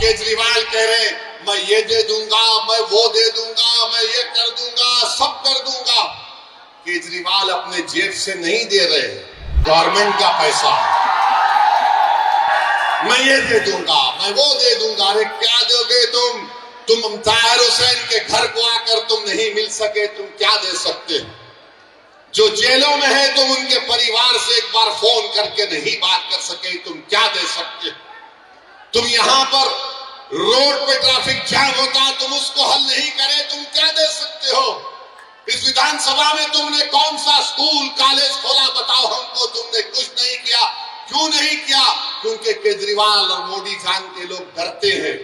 केजरीवाल कह रहे हैं मैं ये दे दूंगा, मैं वो दे दूंगा, मैं ये कर दूंगा, सब कर दूंगा। केजरीवाल अपने जेब से नहीं दे रहे, गवर्नमेंट का पैसा। मैं ये दे दूंगा, मैं वो दे दूंगा। अरे क्या दोगे तुम ताहिर हुसैन के घर को आकर तुम नहीं मिल सके, तुम क्या दे सकते हो? जो जेलों में है तुम उनके परिवार से एक बार फोन करके नहीं बात कर सके, तुम क्या दे सकते? तुम यहां पर रोड पे ट्रैफिक जाम होता, तुम उसको हल नहीं करे, तुम क्या दे सकते हो? इस विधानसभा में तुमने कौन सा स्कूल कॉलेज खोला बताओ हमको? तुमने कुछ नहीं किया। क्यों नहीं किया? क्योंकि केजरीवाल और मोदी जान के लोग डरते हैं।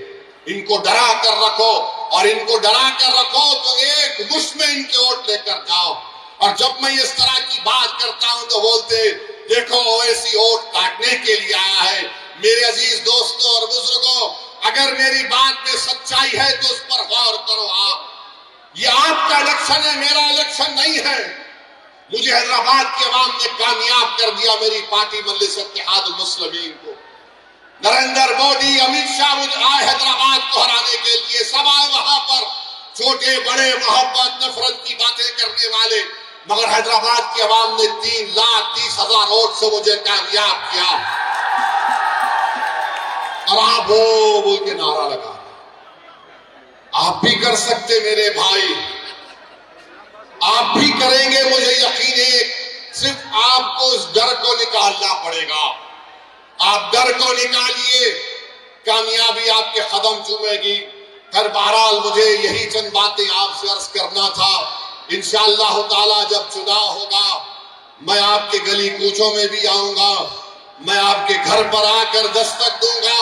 इनको डरा कर रखो, और इनको डरा कर रखो तो एक मुश्त में इनके वोट लेकर जाओ। और जब मैं इस तरह की बात करता हूं तो बोलते देखो ओवैसी वोट काटने के लिए आया है। मेरे अजीज दोस्तों और बुजुर्गों, अगर मेरी बात में सच्चाई है तो उस पर गौर करो। आप ये आपका इलेक्शन है, मेरा इलेक्शन नहीं है। मुझे हैदराबाद के अवाम ने कामयाब कर दिया, मेरी पार्टी मजलिस इत्तेहादुल मुस्लिमीन को। नरेंद्र मोदी, अमित शाह मुझे आए हैदराबाद को हराने के लिए, सब आए वहां पर, छोटे बड़े मोहब्बत नफरत की बातें करने वाले, मगर हैदराबाद की अवाम ने 3,30,000 वोट से मुझे कामयाब किया। और आप वो बोल के नारा लगा, आप भी कर सकते मेरे भाई, आप भी करेंगे, मुझे यकीन है। सिर्फ आपको इस डर को निकालना पड़ेगा। आप डर को निकालिए, कामयाबी आपके कदम चूमेगी। खैर बहरहाल मुझे यही चंद बातें आपसे अर्ज करना था। इंशाअल्लाह ताला जब चुनाव होगा मैं आपके गली कूचों में भी आऊंगा, मैं आपके घर पर आकर दस्तक दूंगा,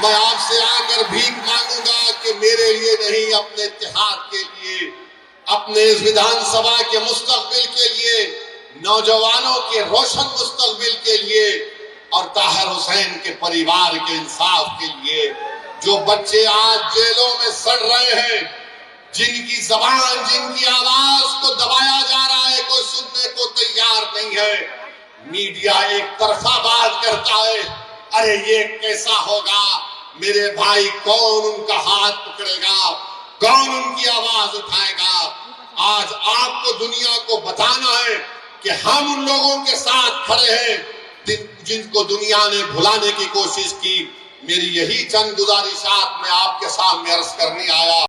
मैं आपसे आकर भीख मांगूंगा कि मेरे लिए नहीं, अपने इत्तेहाद के लिए, अपने इस विधानसभा के मुस्तकबिल के लिए, नौजवानों के रोशन मुस्तकबिल के लिए, और ताहिर हुसैन के परिवार के इंसाफ के लिए। जो बच्चे आज जेलों में सड़ रहे हैं, जिनकी जबान, जिनकी आवाज को दबाया जा रहा है, कोई सुनने को तैयार नहीं है। मीडिया एक तरफा बात करता है। अरे ये कैसा होगा मेरे भाई? कौन उनका हाथ पकड़ेगा? कौन उनकी आवाज उठाएगा? आज आपको दुनिया को बताना है कि हम उन लोगों के साथ खड़े हैं जिनको दुनिया ने भुलाने की कोशिश की। मेरी यही चंद गुजारिशात मैं आपके सामने अर्ज करने आया।